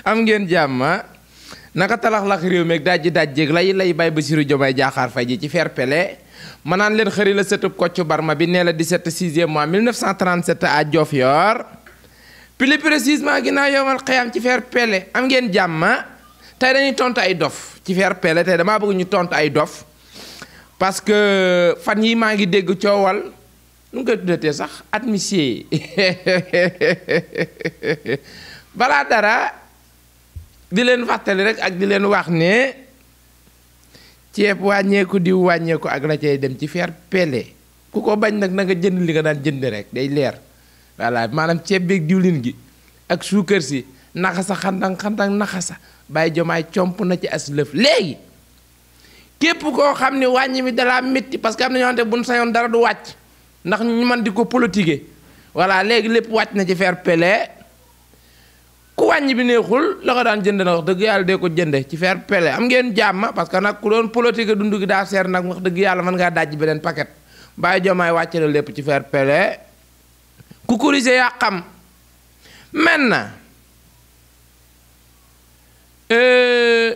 am ngeen jàmm naka talax-lax réew meeg dajji dajjeeg lay bay Bassirou Diomaye Diakhar Faye ji ci fair play ma naan leen xëri la sëtub Kocc Barma bi nee la 17 6e mois 1937 à Diofior plus précisément ginnaaw yowmal xiyam ci fair play am ngeen jàmm tey dañuy tontu ay dof ci fair play tey damaa bëgg ñu tontu ay dof parce que fan yi maa ngi dégg coowal nu ngi koy tuddatee sax admissier balaa dara di leen fàttali rek ak di leen wax ne ceeb wàññeeku diw wàññeeku ak la cay dem ci fair play ku ko bañ nag na nga jënd li nga daan jënd rek day leer voilà maanaam ceeb beeg diwlin gi ak suukar si naxasa xandang naxasa Baye Diomaye comp na ci as lëf léegi képp koo xam ne wàññi mi dalaa métti parce que am na ñoo xamante buñ sañoon dara du wàcc ndax ñu mën di ko politiquer voilà léegi lépp wàcc na ci fair play ku wàññi bi neexul la nga daan jënd na wax dëgg yàlla dee ko jënde ci fair play am ngeen jàmm parce que nag ku doon politique dund gi daa seer nag wax dëgg yàlla mën ngaa dajj beneen paquet Baye Diomaye wàcce la lépp ci fair play ku corriger yaa xam maintenant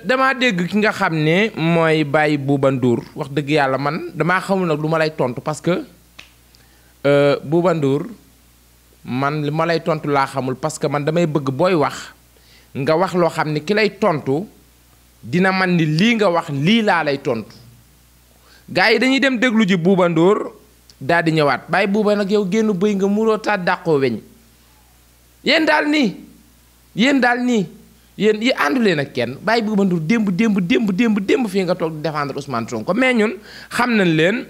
damaa dégg ki nga xam ne mooy Baye Bouba Ndour wax dëgg yàlla man damaa xamul nag lu ma lay tontu parce que Bouba Ndour man li ma lay tontu laa xamul parce que man damay bëgg booy wax nga wax loo xam ne ki lay tontu dina man ni lii nga wax lii laa lay tontu gars yi dañuy dem déglu ji Bouba Ndour daal di ñëwaat Baye Bouba nag yow génn bëy nga muroo taa dàqoo weñ yéen daal nii yéen yi ànduleen ak kenn Baye Bouba Ndour démb fii nga toog di défendre Ousmane Sonko mais ñun xam nañ leen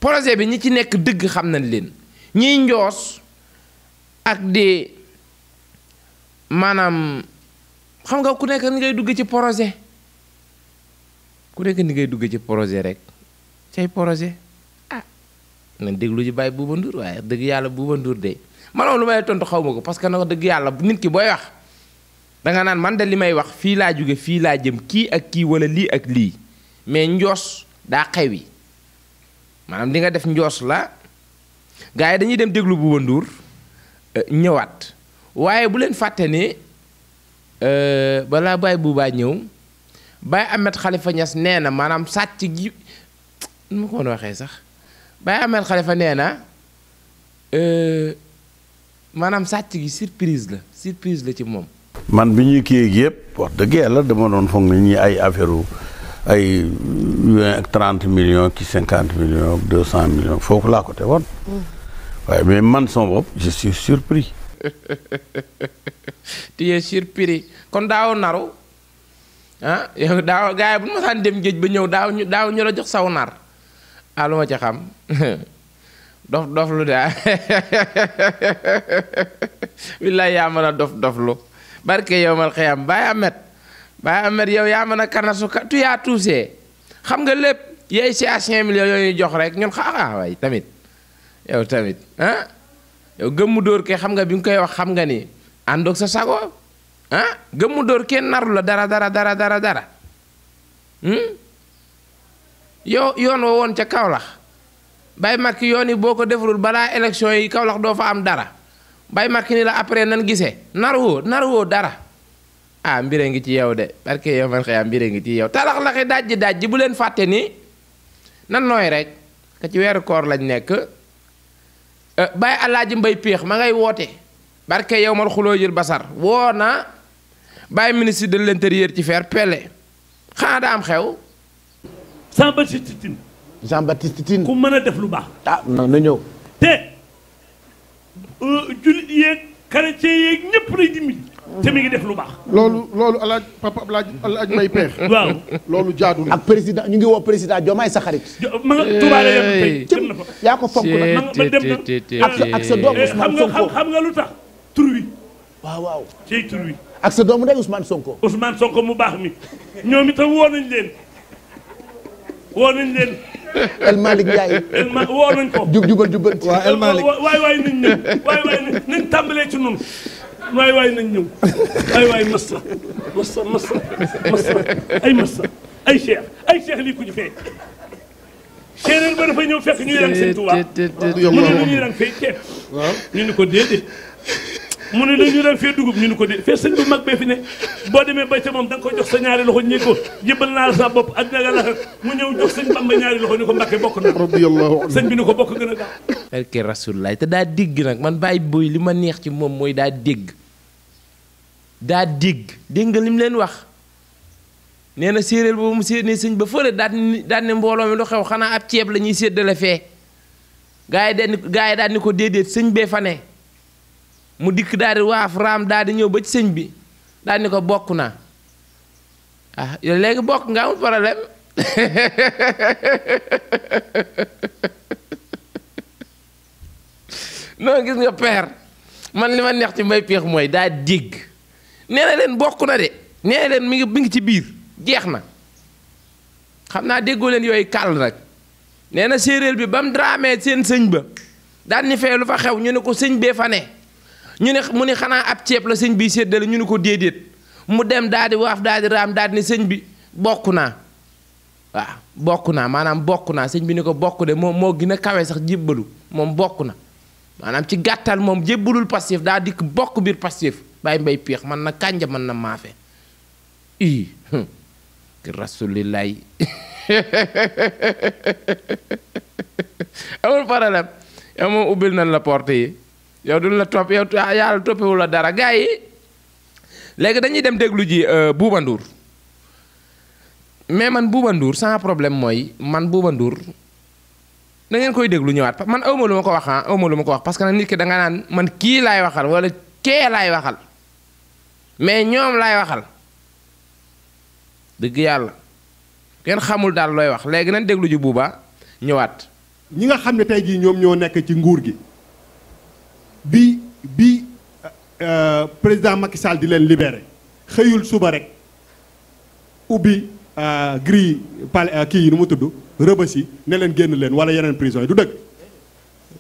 projet bi ñi ci nekk dëgg xam nañ leen ñiy njoos ak di maanaam xam nga ku nekk ni ngay dugg ci projet rek say projet nañ déglu ji Baye Bouba Ndour waaye dëgg yàlla Bouba Ndour de man lu may tontu xaw ma ko parce que nag dëgg yàlla nit ki booy wax danga naan man de li may wax fii laa jóge fii laa jëm kii ak kii wala lii ak lii mais njoos daa xewi maanaam di nga def njoos la gars yi dañuy dem déglu Bouba Ndour ñëwaat waaye bu leen fàtte ne balaa Baye Bouba ñëw Baye Ahmed Khalifa Niass nee na maanaam sàcc gi nu ma ko mën a waxee sax Baye Ahmed Khalifa nee na maanaam sàcc gi surprise la ci moom. man bi ñuy kii yëpp wax dëgg yàlla dama doon foog ne ñi ay affaire ay 30 millions ki 50 millions 200 millions foofu laa ko te woon waaye mais man sama bopp je suis surpris. tu es surpris kon daaw naru ah yow daaw gars yi bu ñu masaan dem géej ba ñëw daaw ñu la jox saw nar ah lu ma ci xam dof lu de billaay yaa mën a dof lu barke yow mal xëyam Baye Ahmed yow yaa mën a kanasu tu yaa tuusee xam nga lépp yeey si à 5 millions yooyu jox rek ñun waay tamit yow tamit ah yow gëmmu dóor ke xam nga bi nga koy wax xam nga ni àndoog sa sago ah gëmmu dóor kenn naru la dara yoon wa woon ca Kaolack Baye Macky yoon yi boo ko defalul balaa élection yi Kaolack doo fa am dara Baye Macky ni la après nan gisee naruwoo dara ah mbire ngi ci yow de parce que yow man xëy mbire ngi ci yow talax-laxi dajji bu leen fàtte ni nan nooy rek ka ci weeru koor lañ nekk Baye Alaaji Mbay Péex ma ngay woote barke yow mal xuloo jël basar woo na Baye ministre de l'intérieur ci fair play xanaa daa am xew Jean-Baptiste Tine ku mën a def lu baax na ñëw te jullit yeeg chrétien yeeg ñëpp lay dimbali te mi ngi def lu baax loolu alaaj papa alaaj Mbay Péex waaw loolu jaadu na ak président ñu ngi woo président Diomaye sa xarit ma nga tubaale yam tey dem na fa yaa ko fonk nag ma dem na ak sa doom Ousmane Sonko xam nga lu tax tur wi waaw ciy tur wi ak sa doomu ndey Ousmane Sonko mu baax mi ñoom itam woo nañ leen El Malick Ndiaye woo nañ ko jubal waaw El Malick waay nañ ñëw nañ tàmbalee ci noonu waay nañ ñëw waay massa ay cheikh lii ku ñu fee séeréer ba dafa ñëw fekk ñuy rang seen Tuubaa mu ne ñuy rang fee ceeb ñu ni ko déedéet mu ne dañu dem fee dugub ñu ni ko de fee sëñ bu mag bee fi ne boo demee ba ca moom da nga koy jox sa ñaari loxo ñi ko jébal naa la sa bopp ak naga la mu ñëw jox sëñ Bamba ñaari loxo ni ko Mbàkke bokk na radiyallahu anhu. sëñ bi ni ko bokk gën a gaaw. barke Rasulullah te daa dégg nag man Baye Boye li ma neex ci moom mooy daa dégg dégg nga lim leen wax nee na séeréer boobu mu séenee sëñ ba fële daan ne mbooloo mi lu xew xanaa ab ceeb la ñuy séddale fee gaa yi daal ni ko déedéet sëñ bee fa ne mu dikk daal di waaf raam daal di ñëw ba ci sëñ bi daal ni ko bokk naa ah yow léegi bokk nga amul problème non gis nga père man li ma neex ci Mbaye Pekh mooy daa dégg nee na leen bokk na de nee na leen mi ngi ci biir jeex na xam naa déggoo leen yooyu kàll nag nee na séeréer bi ba mu dramee seen sëñ ba daan ni fee lu fa xew ñu ne ko sëñ bee fa ne ñu ne mu ni xanaa ab ceeb la sëñ bi séddale ñu ne ko déedéet mu dem daal di waaf daal di raam daal di ni sëñ bi bokk naa waaw bokk naa maanaam bokk naa sëñ bi ni ko bokk de moom moo gën a kawe sax jébbalu moom bokk na maanaam ci gàttal moom jébbalul Pastef daa dikk bokk biir Pastef Baye Mbaye Pekh man na kànja man na maafe i rasulillahi amul problème yow moom ubbil nañ la porte yi yow duñ la topp yow yàlla toppewul la dara gars yi léegi dañuy dem déglu ji Bouba Ndour mais man Bouba Ndour sans problème mooy man Bouba Ndour da ngeen koy déglu ñëwaat man awma lu ma ko wax awma lu ma ko wax parce que nag nit ki da nga naan man kii laay waxal wala kee laay waxal mais ñoom laay waxal dëgg yàlla kenn xamul daal looy wax léegi nañ déglu ji Bouba ñëwaat. ñi nga xam ne tey jii ñoom ñoo nekk ci nguur gi bi président Macky Sall di leen libéré xëyul suba rek ubbi grille kii yi nu mu tudd rëbës yi ne leen génn leen wala yeneen prison yi du dëgg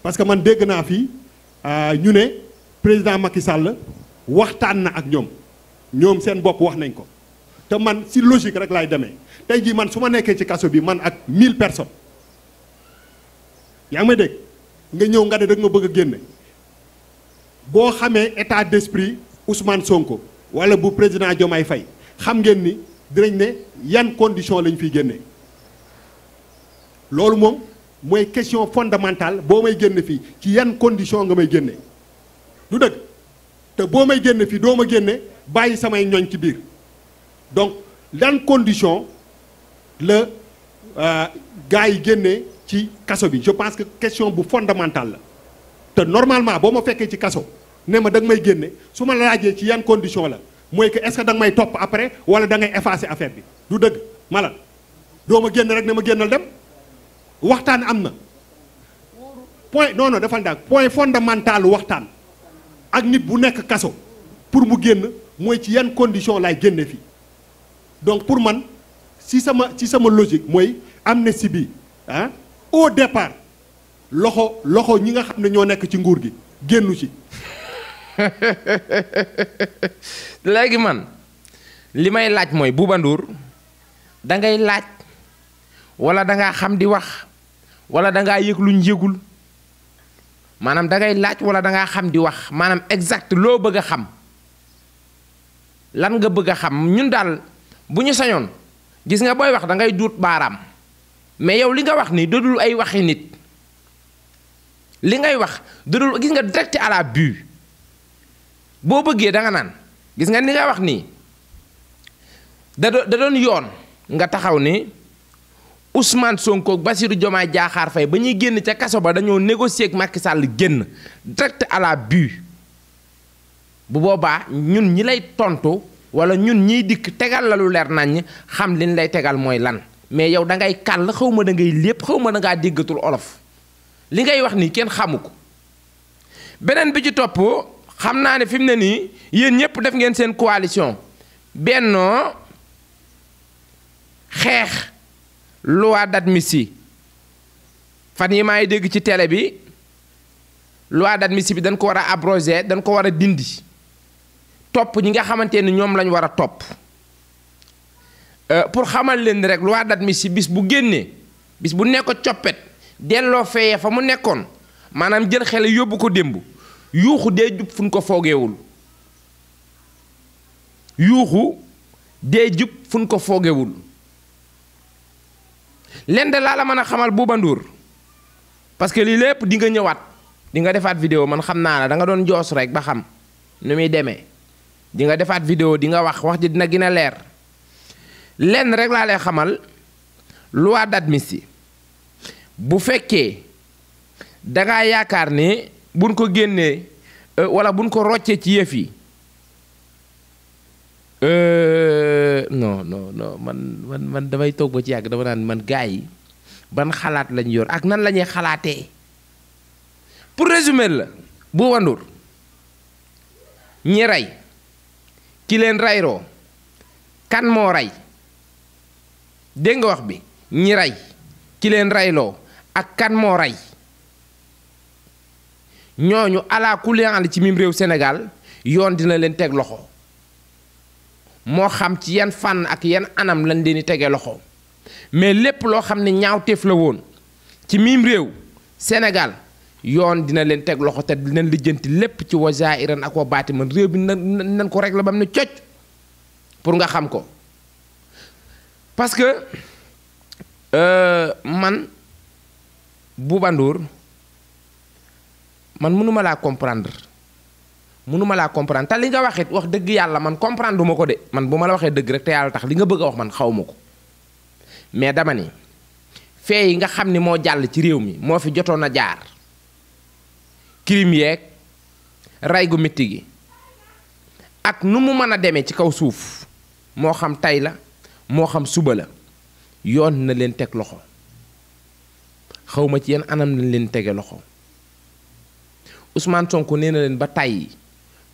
parce que man dégg naa fii ñu ne président Macky Sall waxtaan na ak ñoom seen bopp wax nañ ko te man si logique rek laay demee tey jii man su ma nekkee ci kaso bi man ak 1000 personnes yaa ngi may dégg nga ñëw nga ne da nga ma bëgg a génne boo xamee état d'esprit Ousmane Sonko wala bu président Diomaye Faye xam ngeen ni dinañ ne yan condition lañ fiy génne loolu moom mooy question fondamentale boo may génne fii ci yan condition nga may génne du dëgg te boo may génne fii doo ma génne bàyyi samay ñoñ ci biir donc lan condition la gars yi génnee ci kaso bi je pense que question bu fondamentale la te normalement boo ma fekkee ci kaso ne ma da nga may génne su ma la laajee ci yan condition la mooy que est-ce que da nga may topp après wala da ngay effacer affaire bi du dëgg malal doo ma génn rek ne ma génnal dem waxtaan am na point non defal ndaag point fondamental waxtaan ak nit bu nekk kaso pour mu génn mooy ci yan condition laay génne fii donc pour man ci sama logique mooy amnistie bi au départ loxo ñi nga xam ne ñoo nekk ci nguur gi génnu ci. léegi man li may laaj mooy Bouba Ndour da ngay laaj wala da ngaa xam di wax wala da ngaa yëg luñ yëgul maanaam da ngay laaj wala da ngaa xam di wax maanaam exact loo bëgg a xam lan nga bëgg a xam ñun daal bu ñu sañoon gis nga booy wax da ngay duut baaraam mais yow li nga wax nii dodul ay waxi nit li ngay wax dodul gis nga direct à la but boo bëggee da nga naan gis nga li nga wax nii da doon yoon nga taxaw ni Ousmane Sonko ak Bassirou Diomaye Diakhar Faye ba ñuy génn ca kaso ba dañoo négocier ak Macky Sall génn direct à la but bu boobaa ñun ñi lay tontu wala ñun ñiy dikk tegal la lu leer nañ xam liñ lay tegal mooy lan mais yow da ngay kàll xaw ma da ngay lépp xaw ma da ngaa déggatul olof li ngay wax nii kenn xamu ko beneen bi ci topp xam naa ne fi mu ne nii yéen ñëpp def ngeen seen coalition Benno xeex loi d'amnistie fan yi maa ngi dégg ci télé bi loi d'amnistie bi dañ ko war a abroger dañ ko war a dindi topp ñi nga xamante ni ñoom lañ war a topp pour xamal leen rek loi d'amnistie bis bu génnee bis bu nekk coppet delloo feye fa mu nekkoon maanaam jël xele yóbbu ko démb yuuxu dee jub fu ñu ko foogeewul yuuxu dee jub fu ñu ko foogewul leen de laa la mën a xamal Bouba Ndour parce que lii lépp di nga ñëwaat di nga defaat vidéo man xam naa la da nga doon joos rek ba xam nu muy demee di nga defaat vidéo di nga wax ji dina gën a leer lenn rek laa lay xamal loi d'amnistie bu fekkee dangaa yaakaar ne buñ ko génnee wala buñ ko roccee ci yëf yi non man damay toog ba ci yàgg dama naan man gars yi ban xalaat lañ yor ak nan la ñuy xalaatee pour résumer la Bouba Ndour ñi rey ki leen reyroo kan moo rey dégg nga wax bi ñi rey ki leen reyloo ak kan moo rey ñooñu ala kulli haal ci mim réew Sénégal yoon dina leen teg loxo moo xam ci yan fànn ak yan anam lañ leen di tegee loxo mais lépp loo xam ne ñaawteef la woon ci mim réew Sénégal yoon dina leen teg loxo te dinañ lijjanti lépp ci wa zaahiran ak wa baati man réew bi nan ko régler ba mu ne cocc pour nga xam ko parce que man Bouba Ndour man mënuma laa comprendre te li nga waxit wax dëgg yàlla man comprendre du ma ko de man bu ma la waxee dëgg rek te yàlla tax li nga bëgg a wax man xaw ma ko mais dama ni fee yi nga xam ni moo jàll ci réew mi moo fi jotoon a jaar crime yeeg rey gu métti gi ak nu mu mën a demee ci kaw suuf moo xam tey la moo xam suba la yoon na leen teg loxo xawma ci yenn anam lañ leen tege loxo Ousmane Sonko nee na leen ba tàyyi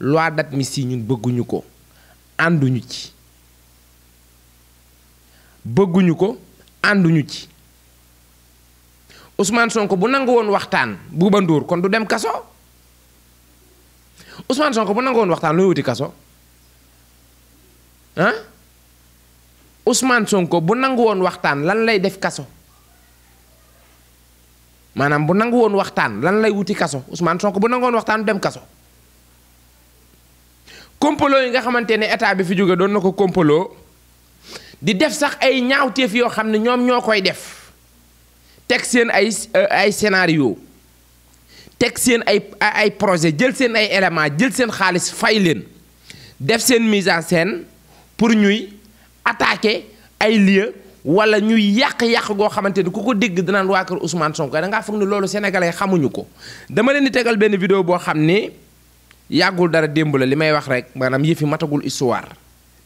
loi d'amnistie ñun bëgguñu ko ànduñu ci Ousmane Sonko bu nangu woon waxtaan Bouba Ndour kon du dem kaso Ousmane Sonko bu nangu woon waxtaan looy wuti kaso ah Ousmane Sonko bu nangu woon waxtaan lan lay def kaso maanaam bu nangu woon waxtaan lan lay wuti kaso Ousmane Sonko bu nangu woon waxtaan dem kaso complot yi nga xamante ne état bi fi jóge doon na ko complot di def sax ay ñaawteef yoo xam ne ñoom ñoo koy def teg seen ay scénario teg seen ay projet jël seen ay éléments jël seen xaalis fay leen def seen mise en scène pour ñuy attaquer ay lieux wala ñuy yàq goo xamante ni ku ko dégg danaan waa kër Ousmane Sonko da ngaa foog ne loolu sénégalais xamuñu ko dama leen di tegal benn vidéo boo xam ne yàggul dara démb la li may wax rek maanaam yëfi matagul histoire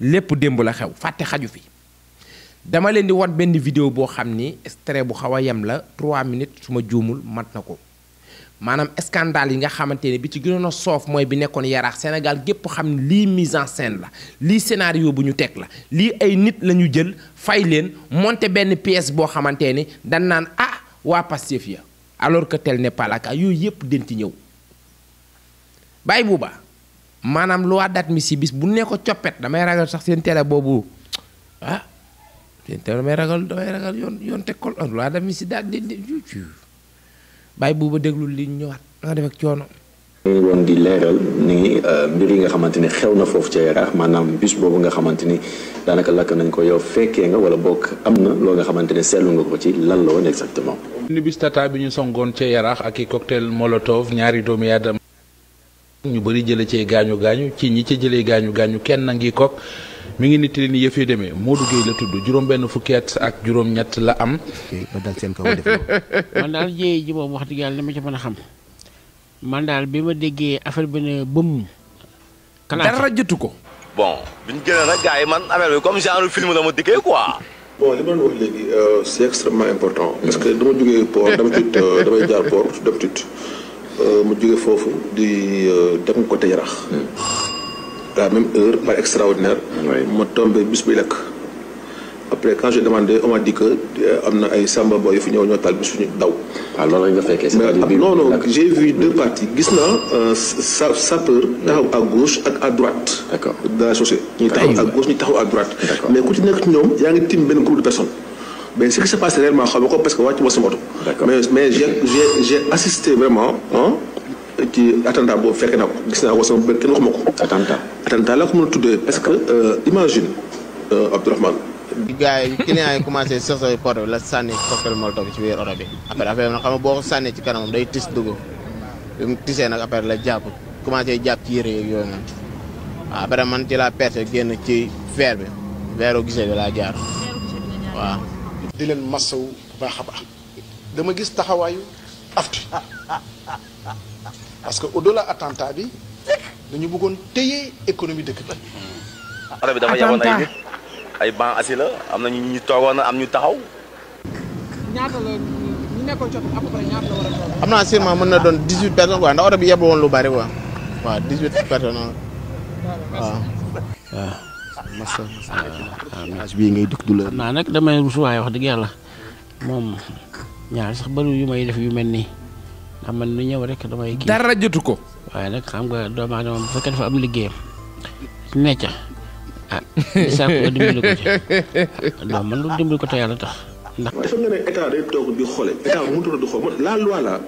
lépp démb la xew fàtte xaju fi dama leen di wan benn vidéo boo xam ni extrait bu xaw a yem la 3 minutes su ma juumul mat na ko maanaam scandale yi nga xamante ne bi ci gënoon a soof mooy bi nekkoon Yaraax Sénégal gépp xam ne lii mise en scène la lii scénario bu ñu teg la lii ay nit la ñu jël fay leen monter benn pièce boo xamante ni dañ naan ah waa Pastef ya alors que tel n'est pas le cas yooyu yëpp den ci ñëw Baye Bouba maanaam loi d'amnistie bis bu ne ko coppet damay ragal sax seen télé boobu ah seen télé damay ragal yoon teg ko loi d'amnistie daal di Baye Bouba déglu li ñu ñëwaat nga def ak coono. ñu ngi doon di leeral ni mbir yi nga xamante ni xew na foofu ca Yaraax maanaam bis boobu nga xamante ni daanaka lakk nañ ko yow fekkee nga wala bokk am na loo nga xamante ne seetlu nga ko ci lan la woon exactement. ni bis tata bi ñu songoon ca Yaraax ak i cocktail molotov ñaari doomi aadama ñu bëri jële cee gaañu ci ñi ca jëlee gaañu kenn na ngi kook mi ngi nit ni yëf yi demee Modou Gueye la tudd juróom benn fukki at ak juróom-ñett la am. ba dal seen kaw def loolu. man daal jéey ji moom wax dëgg yàlla dama ci mën a xam man daal bi ma déggee affaire bi ne bëm. dara jotu ko. bon bi ñu génnee nag gars yi man affaire bi comme genre film la ma dikkee quoi. bon li ma doon wax léegi c'est extrêmement important. parce que dama jógee port d'habitude damay jaar port d'habitude mu jógee foofu di dem côté Yaraax. à la même heure par extraordinaire. ma tombé bis bi lekk. après quand j'ai demandé on m'a dit que am na ay samba boy yu fi ñëw ñoo taal bis suñu daw. waaw loolu la nga fekkee. mais non j'ai vu deux parties gis naa sapeur taxaw à gauche ak à droite. d'accord dans la chaussée. ñi taxaw à gauche ñi taxaw à droite. mais ku ci nekk ci ñoom yaa ngi tim benn groupe de personnes. mais ce qui s'est passé réellement xam nga ko parce que wàcc ma sama moto. mais j'ai assisté vraiment ci attentat boobu fekk naa ko gis naa ko sama bët kenn waxuma ko. attentat laa ko mën a tuddee parce que imagine Abdourahmane. gars yi clients yi commencé soxla porte bi la sànni cocktail molotov bi ci biir oto bi après affaire bi nag xam nga boo ko sànnee ci kanamam day tis dugg bi mu tisee nag après la jàpp commencé jàpp ci yére yeeg yooyu noonu waaw après man ci la perte génn ci verre bi verre gisee bi laa jaar waaw. di leen masawu baax a baax dama gis taxawaayu aftu parce que au-delà attentat bi dañu bëggoon téye économie dëkk bi. oto bi dafa yaboon ay nit ay banc assis la am na ñu toogoon am ñu taxaw. ñaata la ñu nekkoon ci à peu près ñaata la war a toog. am naa sûrement mën na doon 18 personnes quoi ndax oto bi yebbu woon lu bari quoi waaw 18 personnes waaw. waaw. masa message bii ngay dugg du la. naa nag damay rusuwaay wax dëgg yàlla moom ñaar sax bëri yu may def yu mel nii ndax man lu ñëw rek damay kii. dara jotu ko. waaye nag xam nga doomu aadama bu fekkee dafa am liggéeyam necca ah di sàkku dimbali ko ci non man lu dimbali ko te yàlla tax ndax. dafa nga ne état day toog di xoole état mënut a di xool la loi là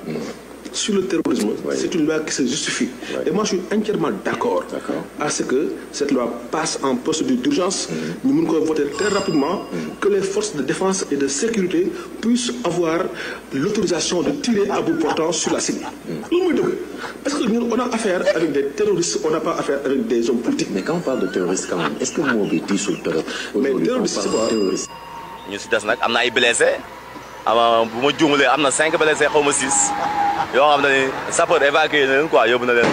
sur le terrorisme c'est une loi qui se justifie et moi je suis entièrement d'accord à ce que cette loi passe en procédure d'urgence ñu mun ko voter très rapidement que les forces de défense et de sécurité puissent avoir l'autorisation de tirer à bout portant sur la cible loolu mooy dëgg parce que ñun on a affaire avec des terroristes on n'a pas affaire avec des hommes politiques. Mais quand on parle de terroristes quand même est-ce que moo bi diisul terroriste. mais terroriste c'est quoi ñu si des nag am na ay blessés ama bu ma juumalee am na 5 blessés xaw ma 6 yoo xam ne ni sapeur évacué na leen quoi yóbbu na leen.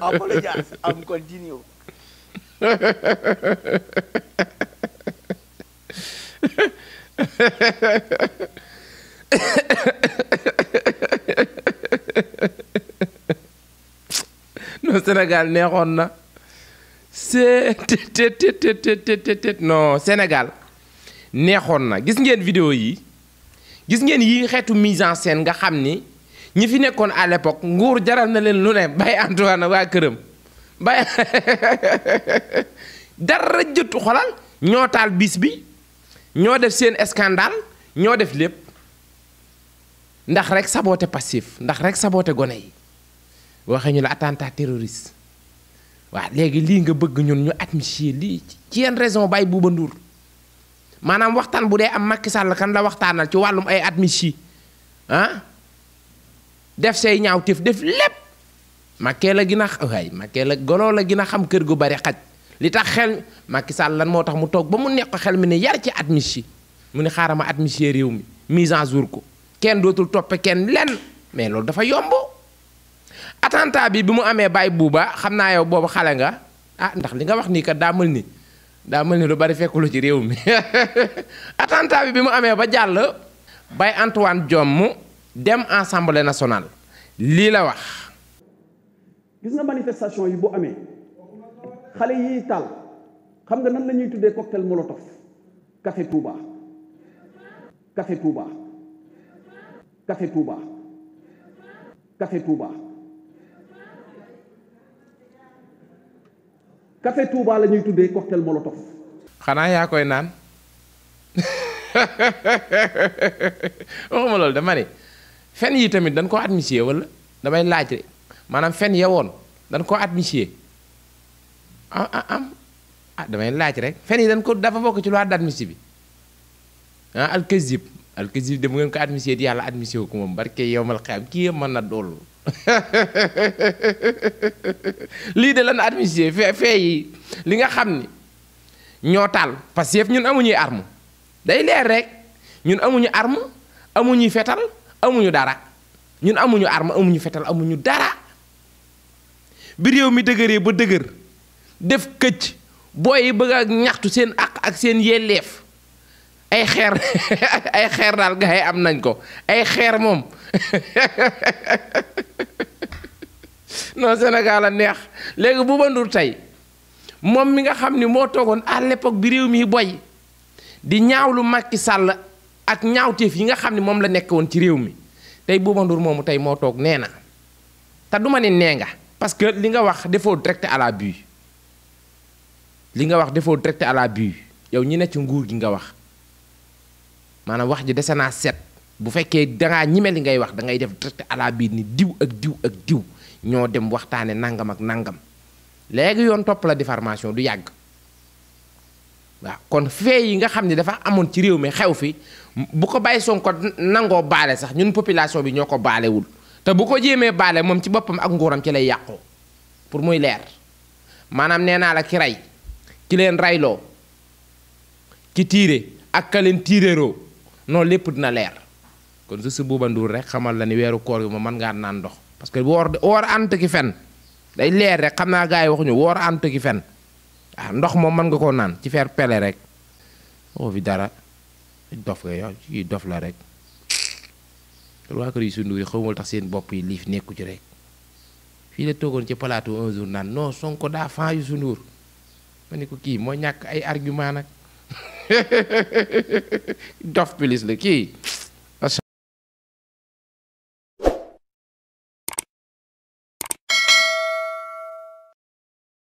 Apologize. I'm continue. non Sénégal neexoon na c'est non Sénégal neexoon na gis ngeen vidéo yi gis ngeen yi xeetu mise en scène nga xam ni ñi fi nekkoon à l'époque nguur jaral na leen lu ne Baye Antoine waa këram Baye dara jëtu xolal ñoo taal bis bi ñoo def seen scandale ñoo def lépp ndax rek saboté passif ndax rek saboté gone yi waxee ñu la attentat terroriste waaw léegi lii nga bëgg ñun ñu admissier lii ci yenn raison Baye Bouba Ndour maanaam waxtaan bu dee am Macky Sall kan la waxtaanal ci wàllum ay admissier ah def say ñaaw tif def lépp Macky la gën a waay Macky la golo la gën a xam kër gu bari xaj li tax xel Macky Sall lan moo tax mu toog ba mu nekk xel mi ne yar ci admissier mu ne xaaral ma admissier réew mi mise en jour ko kenn dootul toppe kenn lenn mais loolu dafa yomb attentat bi mu amee Baye Bouba xam naa yow boobu xale nga ah ndax li nga wax nii kat daa mel ni lu bari fekkulu ci réew mi attentat bi mu amee ba jàll Baye Antoine Diome dem Assemblée nationale lii la wax. gis nga manifestation yi bu amee xale yi taal xam nga nan la ñuy tuddee cocktail molotov café Touba café Touba café Touba café Touba café Touba la ñuy tuddee cocktail molotov. xanaa yaa koy naan waxuma loolu dama ne fen yi tamit dañ ko admissier wala damay laaj rek maanaam fen ya woon dañ ko admissier damay laaj rek fen yi dañ ko dafa bokk ci loi d'admission bi ah alkazib de mu ngeen ko admissier di yàlla admissier wu ko moom barke yowmal xiyaam kii yëpp mën na doolu lii de lan admissier fee yi li nga xam ni ñoo taal parce que ñun amuñuy arme day leer rek ñun amuñu arme amuñuy fetal amuñu dara ñun amuñu arme amuñu fetal amuñu dara bi réew mi dëgëree ba dëgër def këcc booy yi bëgg a ñaxtu seen ak seen yelleef ay xeer daal gaay am nañ ko ay xeer moom non Sénégal a neex léegi Bouba Ndour tey moom mi nga xam ni moo toogoon à l'époque bi réew mi boy di ñaawlu Macky Sall ak ñaawteef yi nga xam ne moom la nekk woon ci réew mi tey Bouba Ndour moomu tey moo toog nee na te du ma ne nee nga parce que li nga wax defoo direct à la but li nga wax defoo direct à la but yow ñi ne ci nguur gi nga wax maanaam wax ji dese naa set bu fekkee dangaa ñime li ngay wax da ngay def direct à la but ni diw ak diw ak diw ñoo dem waxtaane nangam ak nangam léegi yoon topp la diffamation du yàgg waaw kon fee yi nga xam ne dafa amoon ci réew mi xew fi bu ko bàyyi Sonko nangoo baale sax ñun population bi ñoo ko baalewul te bu ko jéemee baale moom ci boppam ak nguuram ci lay yàqoo pour muy leer maanaam nee naa la ki rey ki leen rayloo ki tiire ak ka leen tiireroo noonu lépp dina leer kon su Bouba Ndour rek xamal la ni weeru koor gi ma mën ngaa naan ndox parce que woor ànd ki fen day leer rek xam naa gars yi waxuñu woor ànd ki fen waaw ndox moom mën nga koo naan ci fer pele rek waxu fi dara dof nga yow yi dof la rek waa kër yi su Ndour yi xawmal tax seen bopp yi liif nekku ci rek fii la toogoon ci plateau un jour naan non Sonko daa fan yu su Ndour ma ne ko kii moo ñàkk ay argument nag dof pilis la kii